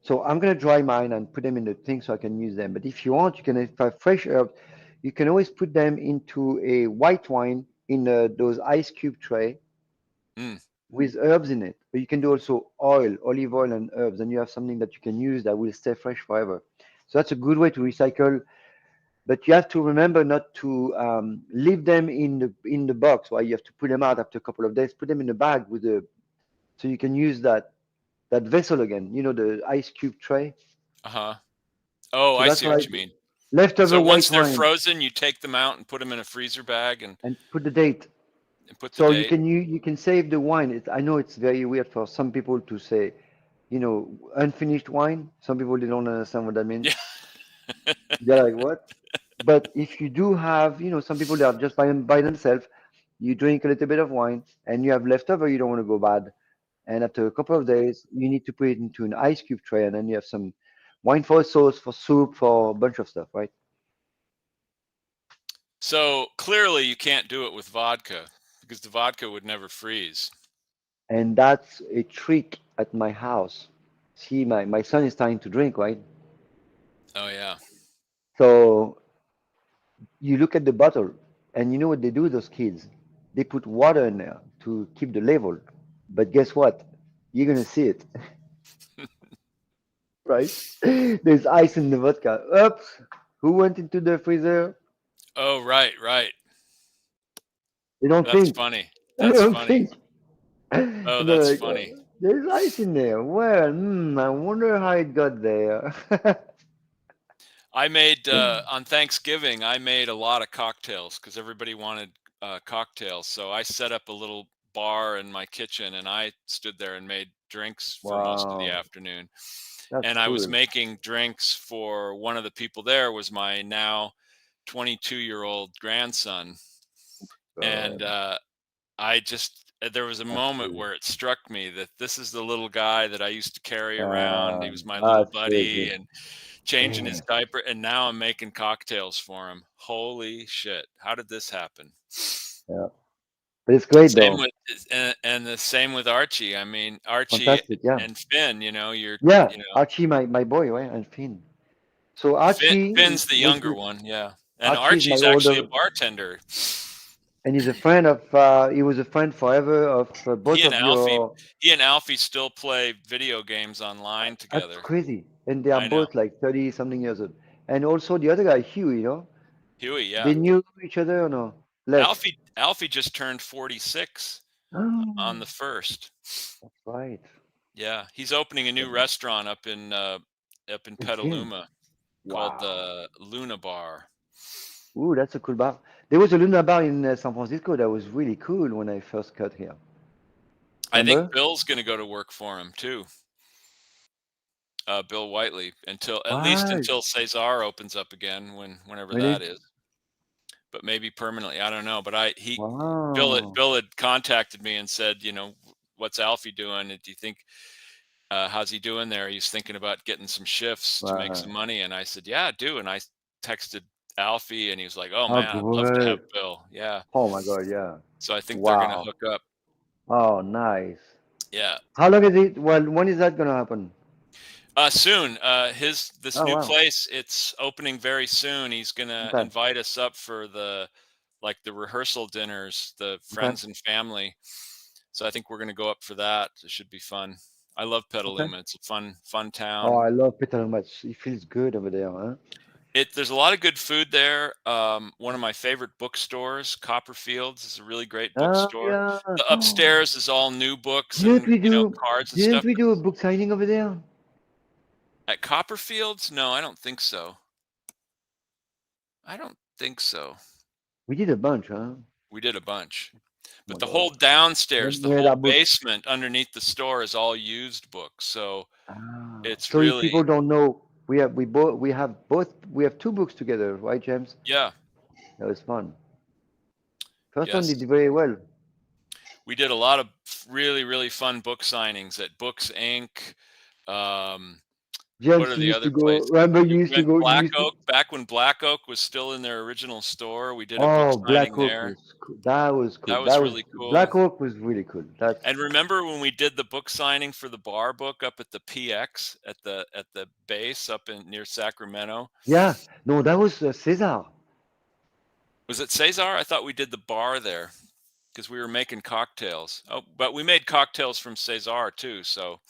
So I'm gonna dry mine and put them in the thing so I can use them. But if you want, you can if have fresh herbs, you can always put them into a white wine in those ice cube tray Mm. with herbs in it. But you can do also oil, olive oil, and herbs, and you have something that you can use that will stay fresh forever. So that's a good way to recycle. But you have to remember not to leave them in the box. Why you have to put them out after a couple of days. Put them in a bag with the so you can use that vessel again. You know the ice cube tray. Uh-huh. Oh, So I that's see what I what you do. mean. Leftover So once white they're wine frozen, you take them out and put them in a freezer bag and put the date. and put the So date. you can save the wine. I know it's very weird for some people to say, unfinished wine. Some people they don't understand what that Yeah. means. They're like, what? But if you do have, some people that are just by themselves, you drink a little bit of wine and you have leftover, you don't want to go bad. And after a couple of days, you need to put it into an ice cube tray, and then you have some wine for a sauce, for soup, for a bunch of stuff, right? So clearly you can't do it with vodka because the vodka would never freeze. And that's a trick at my house. See, my son is starting to drink, right? Oh yeah. So you look at the bottle, and you know what they do, those kids? They put water in there to keep the level. But guess what? You're gonna see it, right? There's ice in the vodka. Oops! Who went into the freezer? Oh right, right. They don't That's think. funny. They That's don't funny. think. And Oh, they're that's like, funny. there's ice in there. Well, I wonder how it got there. I made on Thanksgiving. I made a lot of cocktails because everybody wanted cocktails. So I set up a little bar in my kitchen, and I stood there and made drinks for most of the Wow, afternoon. that's And I was cool. making drinks for one of the people there was my now 22-year-old grandson, and God, I just there was a that's moment crazy. where it struck me that this is the little guy that I used to carry around. He was my little That's buddy crazy. and changing his Damn. diaper, and now I'm making cocktails for him. Holy shit. How did this happen? Yeah. But it's great Same though. with and the same with Archie. I mean, Archie Fantastic. Yeah. and Finn, Yeah. you know, Archie, my boy, right? And Finn. So Archie Finn's the was younger one, yeah. And Archie is my Archie's actually a older, bartender. and he's a friend of. He was a friend forever of both He and of Alfie your. he and Alfie still play video games online That's together. crazy. And they are I know. both like 30 something years old. And also the other guy, Hugh. Huey, yeah. They knew each other or no? Less. Alfie just turned 46 on the Oh, 1st. that's right. Yeah, he's opening a new restaurant up in In Finn. Petaluma called Wow. the Luna Bar. Ooh, that's a cool bar. There was a Luna bar in San Francisco that was really cool when I first got here. I think Remember? Bill's going to go to work for him too. Bill Whiteley until at least What? until Cesar opens up again whenever that Really? is, but maybe permanently. I don't know. But I he Wow. Bill had contacted me and said, what's Alfie doing? Do you think how's he doing there? He's thinking about getting some shifts to make some Wow. money. And I said, yeah, I do. And texted Alfie, and he was like, "Oh Oh, man, I'd love to have good. Bill." Yeah. Oh my God, yeah. So I think they're gonna Wow. hook up. Oh, nice. Yeah. How long is it? Well, when is that gonna happen? Soon. His this Oh, new wow. place, it's opening very soon. He's gonna Okay. invite us up for the rehearsal dinners, the Okay. friends and family. So I think we're gonna go up for that. It should be fun. I love Okay. Petaluma. It's a fun Oh, town. I love Peter so much. It feels good over there, huh? There's a lot of good food there. One of my favorite bookstores, Copperfields, is a really great Oh, bookstore. yeah. The upstairs is all new books Didn't and we do? cards and Didn't stuff. we do a book signing over there? At Copperfields? No, I don't think so. I don't think so. We did a bunch, huh? We did a bunch. Oh But my the God. whole downstairs, the We had whole our books. basement underneath the store is all used books. So Ah. it's So if really, people don't know, we have two books together, right, James? yeah, That was fun. First one did yes. very well. We did a lot of really fun book signings at Books Inc. Um, what James, are you the used other to go. places? Remember, We you used to went go. You Black used to. Oak back when Black Oak was still in their original store. We did a book Oh, signing Black Oak there. was cool. That was cool. That was really cool. Black Oak was really cool. That's And remember when we did the book signing for the bar book up at the PX at the base up in near Sacramento? yeah. No, that was Cesar. Was it Cesar? I thought we did the bar there because we were making cocktails. Oh, but we made cocktails from Cesar too. So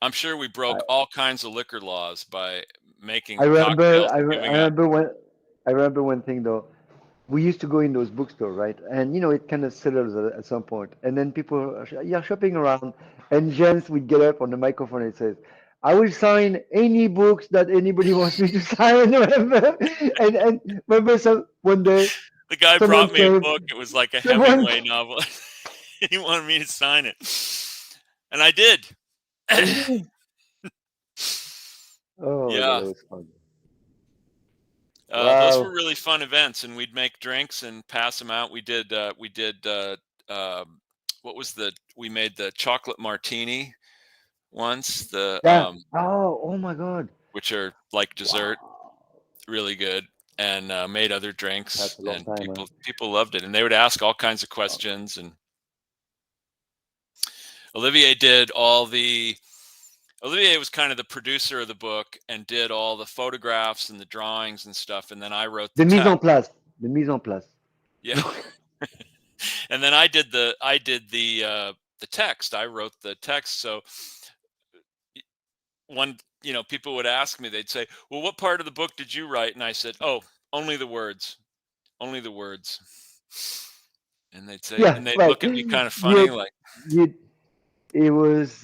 I'm sure we I, broke all kinds of liquor laws by I making remember. cocktails and I giving out. remember when. I remember one thing though. We used to go in those bookstores, right? And it kind of settles at some point. And then people are shopping around, and Jens would get up on the microphone and says, "I will sign any books that anybody wants me to sign," whatever. And remember, one day The guy someone brought me a came, book. It was like a someone, Hemingway novel. He wanted me to sign it, and I did. oh, you did? Oh my God, Yeah, that was fun. those were Wow. really fun events, and we'd make drinks and pass them out. What was the we made the chocolate martini once, Yeah. Oh my God. which are like dessert, Wow. really good, and made other drinks, That's a long and time, huh? people loved it, and they would ask all kinds of questions. And Olivier did all the Olivier was kind of the producer of the book and did all the photographs and the drawings and stuff, and then I wrote the The mise text. en place. The mise en place. Yeah. And then I did the text. I wrote the text. So one, people would ask me, they'd say, "Well, what part of the book did you write?" And I said, "Oh, only the words. Only the words." And they'd say, Yeah, and they'd right. look at me kind of funny You, like, you, it was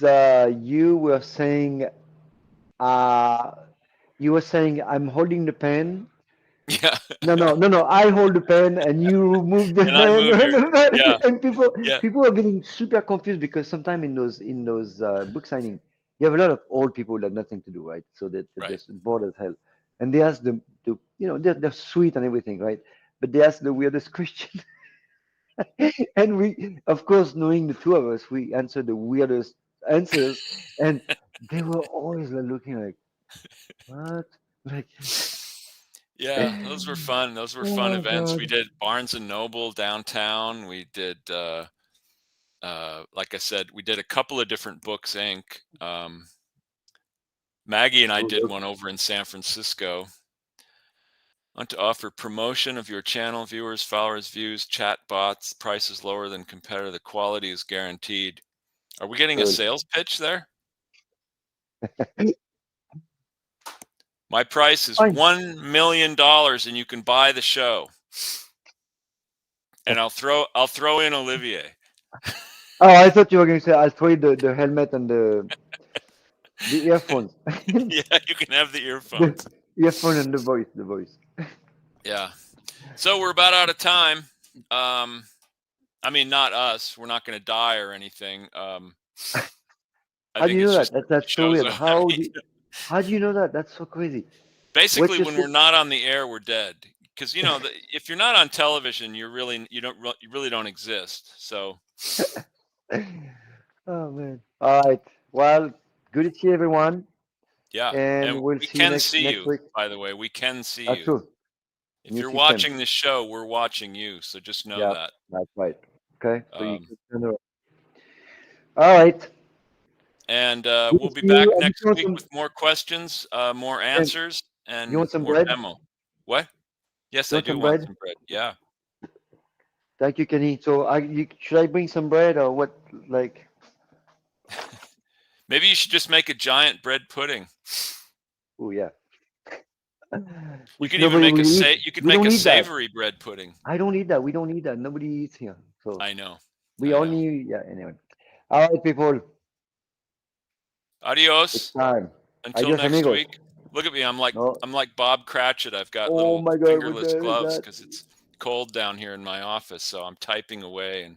you were saying, uh, I'm holding the pen. yeah. No. I hold the pen and you move the And I pen. move your, Remember? yeah, And yeah, people are getting super confused because sometimes in those book signing, you have a lot of old people that have nothing to do, right? So they're right. just bored as hell, and they ask the they're sweet and everything, right? But they ask the weirdest question. And we, of course, knowing the two of us, we answered the weirdest answers, and they were always like looking like, "What?" Like, Yeah, those were fun. Those were fun oh events. We God. did Barnes and Noble downtown. We did, like I said, we did a couple of different Books Inc. Maggie and I did one over in San Francisco. Want to offer promotion of your channel, viewers, followers, views, chat bots. Price is lower than competitor. The quality is guaranteed. Are we getting a Good. sales pitch there? My price is Fine. $1 million, and you can buy the show. And I'll throw in Olivier. Oh, I thought you were going to say I'll throw you the helmet and the earphones. Yeah, you can have the The earphones. earphone and the voice. Yeah. So we're about out of time. I mean, not us. We're not going to die or anything. I How do think you know it's that? just That's so shows weird. up. I mean, How do you know that? That's so crazy. What's basically, your when we're not on the air, we're dead. Because if you're not on television, you really don't exist. So Oh man. All right. Well, good to see everyone. Yeah, and and we'll we see you can next see next you, week. by the way. We can see That's you. true. If You you're see Tim. watching this show, we're watching you, so just know Yeah, that. that's right. Okay, so you Um, can turn around. All right. and Good to we'll be see back you. And next week with more questions, more Tim, answers, you and want some more bread? demo. What? Yes, You I want do some want bread? some bread. Yeah. Thank you, Kenny. So should I bring some bread or what? Like, Maybe you should just make a giant bread pudding. oh yeah. You Which could even nobody make will eat. you could We make don't a need that. savory bread pudding. I don't need that. We don't need that. Nobody eats here. So I know. we I know. only, yeah, anyway. All right, people. It's Adios. time. Until Adios, next amigos. week. Look at me. No. I'm like Bob Cratchit. I've got Oh little my God, what the fingerless hell is gloves that? because it's cold down here in my office. So I'm typing away and